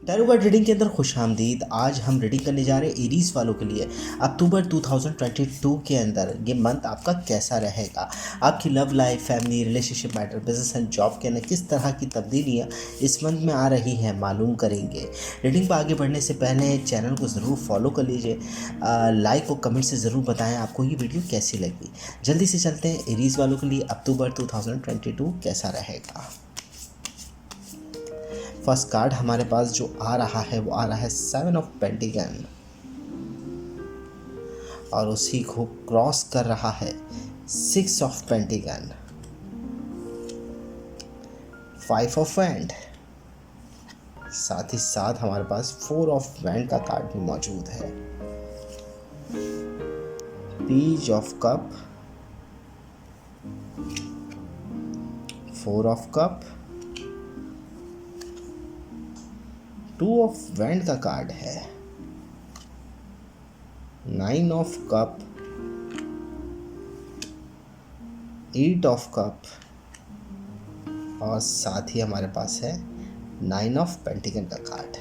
Tarot card reading के अंदर खुशामदीद। आज हम रीडिंग करने जा रहे हैं एरीज वालों के लिए अक्टूबर 2022 के अंदर ये मंथ आपका कैसा रहेगा। आपकी love life, family, relationship matter, business and job के अंदर किस तरह की तब्दीलियाँ इस मंथ में आ रही हैं मालूम करेंगे। रीडिंग पर आगे बढ़ने से पहले चैनल को ज़रूर फॉलो कर लीजिए। लाइक और कमेंट से ज़रूर बताएं आपको ये वीडियो कैसी लगी। जल्दी से चलते हैं एरीज वालों के लिए अक्टूबर 2022 कैसा रहेगा। फर्स्ट कार्ड हमारे पास जो आ रहा है वो आ रहा है 7 ऑफ पेंटिकल और उसी को क्रॉस कर रहा है 6 ऑफ पेंटिकल, 5 ऑफ वैंड, साथ ही साथ हमारे पास 4 ऑफ वैंड का कार्ड भी मौजूद है। Page of cup, 4 of cup, 2 of wand का कार्ड है, 9 ऑफ कप, 8 ऑफ कप और साथ ही हमारे पास है 9 ऑफ पेंटिकल का कार्ड।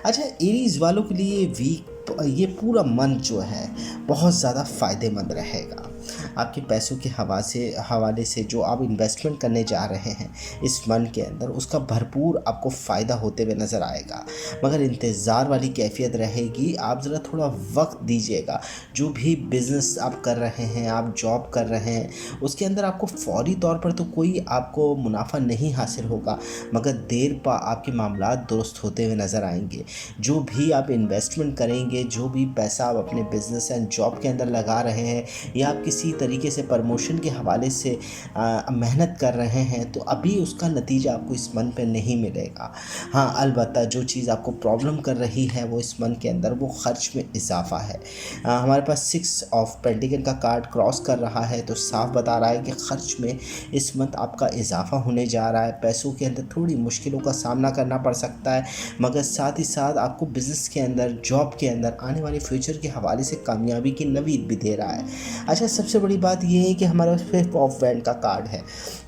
अच्छा, एरीज वालों के लिए ये पूरा मंथ जो है बहुत ज़्यादा फ़ायदेमंद रहेगा। आपके पैसों के हवाले से जो आप इन्वेस्टमेंट करने जा रहे हैं इस मंथ के अंदर उसका भरपूर आपको फ़ायदा होते हुए नज़र आएगा, मगर इंतज़ार वाली कैफियत रहेगी। आप ज़रा थोड़ा वक्त दीजिएगा। जो भी बिज़नेस आप कर रहे हैं, आप जॉब कर रहे हैं, उसके अंदर आपको फौरी तौर पर तो कोई आपको मुनाफा नहीं हासिल होगा, मगर देर पा आपके मामला दुरुस्त होते हुए नज़र आएंगे। जो भी आप इन्वेस्टमेंट करेंगे, जो भी पैसा आप अपने बिज़नेस एंड जॉब के अंदर लगा रहे हैं या आप किसी तरीके से प्रमोशन के हवाले से मेहनत कर रहे हैं, तो अभी उसका नतीजा आपको इस मंथ पे नहीं मिलेगा। हाँ, अलबत्ता जो चीज़ आपको प्रॉब्लम कर रही है वो इस मंथ के अंदर वो ख़र्च में इजाफा है। हमारे पास 6 ऑफ पेंटिकल का कार्ड क्रॉस कर रहा है, तो साफ बता रहा है कि ख़र्च में इस मंथ आपका इजाफा होने जा रहा है। पैसों के अंदर थोड़ी मुश्किलों का सामना करना पड़ सकता है, मगर साथ ही साथ आपको बिज़नेस के अंदर, जॉब के अंदर आने वाले फ्यूचर के हवाले से कामयाबी की नवीद भी दे रहा है। अच्छा, सबसे बड़ी बात यह है कि हमारे पास 5 ऑफ वैंड का कार्ड है।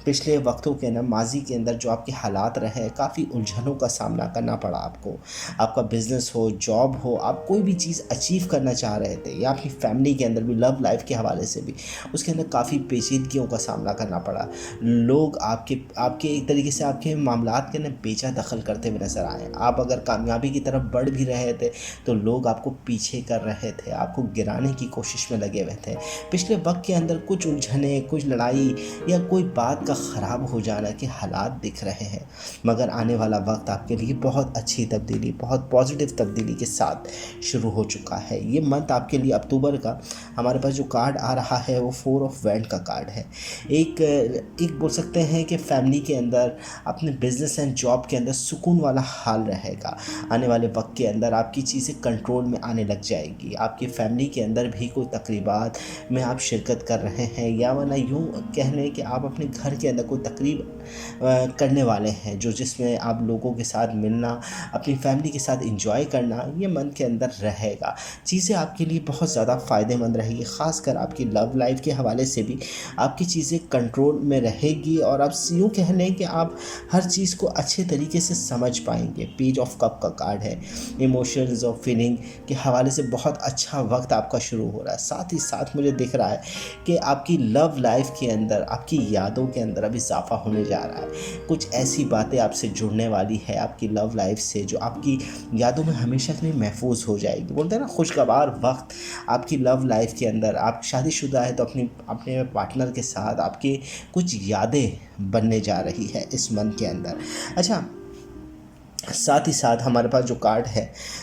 पिछले वक्तों के अंदर, माजी के अंदर जो आपके हालात रहे, काफ़ी उलझनों का सामना करना पड़ा आपको। आपका बिज़नेस हो, जॉब हो, आप कोई भी चीज़ अचीव करना चाह रहे थे या अपनी फैमिली के अंदर भी, लव लाइफ के हवाले से भी, उसके अंदर काफ़ी पेचीदगियों का सामना करना पड़ा। लोग आपके एक तरीके से आपके मामलात के अंदर बेचा दखल करते हुए नज़र आए। आप अगर कामयाबी की तरफ बढ़ भी रहे थे तो लोग आपको पीछे कर रहे थे, आपको गिराने की कोशिश में लगे हुए थे। पिछले वक्त के अंदर कुछ उलझने, कुछ लड़ाई या कोई बात का ख़राब हो जाना के हालात दिख रहे हैं, मगर आने वाला वक्त आपके लिए बहुत अच्छी तब्दीली, बहुत पॉजिटिव तब्दीली के साथ शुरू हो चुका है। ये मंथ आपके लिए अक्टूबर का हमारे पास जो कार्ड आ रहा है वो 4 ऑफ वैंड का कार्ड है। एक बोल सकते हैं कि फैमिली के अंदर, अपने बिजनेस एंड जॉब के अंदर सुकून वाला हाल रहेगा। आने वाले वक्त के अंदर आपकी चीज़ें कंट्रोल में आने लग जाएगी। आपकी फैमिली के अंदर भी कोई तकरीबात में आप शिरकत कर रहे हैं, या वरना यूँ कह लें कि आप अपने घर के अंदर कोई तकरीब करने वाले हैं जो जिसमें आप लोगों के साथ मिलना, अपनी फैमिली के साथ एंजॉय करना, ये मन के अंदर रहेगा। चीज़ें आपके लिए बहुत ज़्यादा फ़ायदेमंद रहेगी। ख़ासकर आपकी लव लाइफ के हवाले से भी आपकी चीज़ें कंट्रोल में रहेगी और आप यूँ कह लें कि आप हर चीज़ को अच्छे तरीके से समझ पाएंगे। पेज ऑफ कप का कार्ड है। इमोशंस और फीलिंग के हवाले से बहुत अच्छा वक्त आपका शुरू हो रहा है। साथ ही साथ मुझे दिख रहा है कि आपकी लव लाइफ के अंदर, आपकी यादों के अंदर अब इजाफा होने जा रहा है। कुछ ऐसी बातें आपसे जुड़ने वाली है आपकी लव लाइफ से जो आपकी यादों में हमेशा के लिए महफूज हो जाएगी। बोलते हैं ना, खुशगवार वक्त आपकी लव लाइफ के अंदर। आप शादीशुदा है तो अपने पार्टनर के साथ आपकी कुछ यादें बनने जा रही है इस मंथ के अंदर। अच्छा, साथ ही साथ हमारे पास जो कार्ड है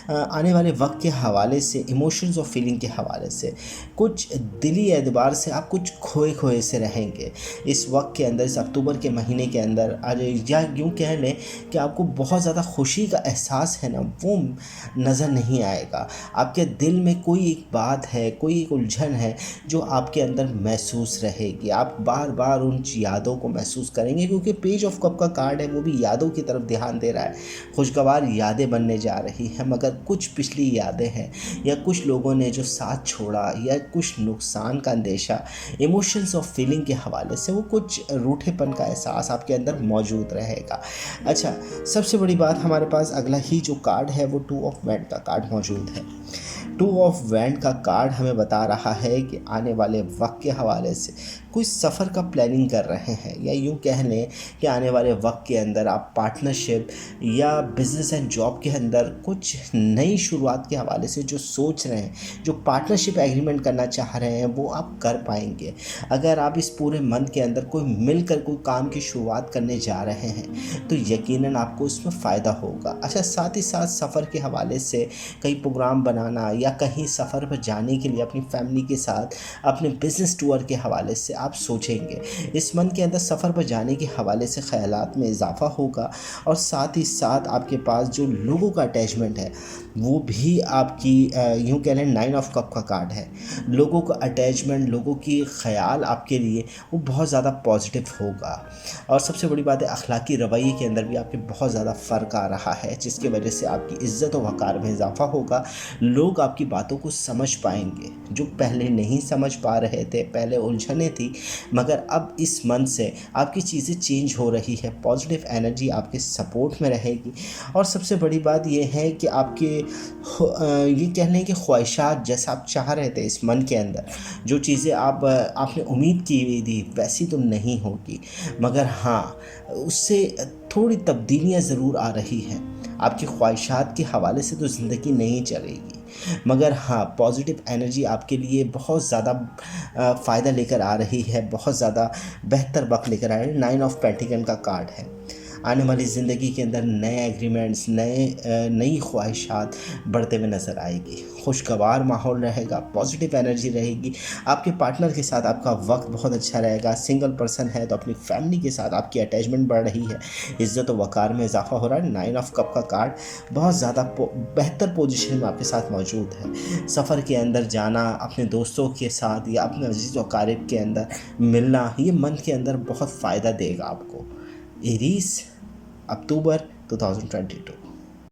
आने वाले वक्त के हवाले से, इमोशंस और फीलिंग के हवाले से, कुछ दिली एतबार से आप कुछ खोए से रहेंगे इस वक्त के अंदर, इस अक्टूबर के महीने के अंदर। या यूँ कह लें कि आपको बहुत ज़्यादा खुशी का एहसास है ना, वो नज़र नहीं आएगा। आपके दिल में कोई एक बात है, कोई एक उलझन है जो आपके अंदर महसूस रहेगी। आप बार बार उन यादों को महसूस करेंगे, क्योंकि पेज ऑफ कप का कार्ड है, वो भी यादों की तरफ ध्यान दे रहा है। खुशगवार यादें बनने जा रही हैं, मगर कुछ पिछली यादें हैं या कुछ लोगों ने जो साथ छोड़ा या कुछ नुकसान का अंदेशा, इमोशंस और फीलिंग के हवाले से वो कुछ रूठेपन का एहसास आपके अंदर मौजूद रहेगा। अच्छा, सबसे बड़ी बात, हमारे पास अगला ही जो कार्ड है वो टू ऑफ वैंड का कार्ड मौजूद है। टू ऑफ वैंड का कार्ड हमें बता रहा है कि आने वाले वक्त के हवाले से कोई सफ़र का प्लानिंग कर रहे हैं, या यूँ कह लें कि आने वाले वक्त के अंदर आप पार्टनरशिप या बिज़नेस एंड जॉब के अंदर कुछ नई शुरुआत के हवाले से जो सोच रहे हैं, जो पार्टनरशिप एग्रीमेंट करना चाह रहे हैं, वो आप कर पाएंगे। अगर आप इस पूरे मंथ के अंदर कोई मिलकर कोई काम की शुरुआत करने जा रहे हैं तो यकीनन आपको उसमें फ़ायदा होगा। अच्छा, साथ ही साथ सफ़र के हवाले से कई प्रोग्राम बनाना या कहीं सफ़र पर जाने के लिए अपनी फैमिली के साथ अपने बिज़नेस टूर के हवाले से आप सोचेंगे। इस मंथ के अंदर सफ़र पर जाने के हवाले से ख़यालात में इजाफ़ा होगा, और साथ ही साथ आपके पास जो लोगों का अटैचमेंट है वो भी आपकी यूँ कह लें 9 ऑफ कप का कार्ड है। लोगों का अटैचमेंट, लोगों की ख़याल आपके लिए वो बहुत ज़्यादा पॉजिटिव होगा। और सबसे बड़ी बात है, अखलाकी रवैये के अंदर भी आपके बहुत ज़्यादा फ़र्क आ रहा है, जिसकी वजह से आपकी इज़्ज़त और वक़ार में इजाफ़ा होगा। लोग आपकी बातों को समझ पाएंगे, जो पहले नहीं समझ पा रहे थे, पहले उलझने थी, मगर अब इस मंथ से आपकी चीज़ें चेंज हो रही है। पॉजिटिव एनर्जी आपके सपोर्ट में रहेगी। और सबसे बड़ी बात यह है कि आपके ये कह लें कि ख्वाहिशात जैसा आप चाह रहे थे इस मन के अंदर, जो चीज़ें आपने उम्मीद की हुई थी वैसी तो नहीं होगी, मगर हाँ, उससे थोड़ी तब्दीलियाँ ज़रूर आ रही हैं। आपकी ख्वाहिशात के हवाले से तो ज़िंदगी नहीं चलेगी, मगर हाँ, पॉजिटिव एनर्जी आपके लिए बहुत ज़्यादा फ़ायदा लेकर आ रही है, बहुत ज़्यादा बेहतर वक्त लेकर आ रही है। 9 ऑफ पेंटिकल का कार्ड है। आने वाली ज़िंदगी के अंदर नए एग्रीमेंट्स, नई ख्वाहिशात बढ़ते हुए नज़र आएगी। खुशगवार माहौल रहेगा, पॉजिटिव एनर्जी रहेगी। आपके पार्टनर के साथ आपका वक्त बहुत अच्छा रहेगा। सिंगल पर्सन है तो अपनी फैमिली के साथ आपकी अटैचमेंट बढ़ रही है, इज़्ज़त और वक़ार में इजाफा हो रहा है। 9 ऑफ कप का कार्ड बहुत ज़्यादा बेहतर पोजीशन में आपके साथ मौजूद है। सफ़र के अंदर जाना, अपने दोस्तों के साथ या अपने अजीज़ व अकारिब के अंदर मिलना, ये मंथ के अंदर बहुत फ़ायदा देगा आपको। एरीज, अक्टूबर 2022।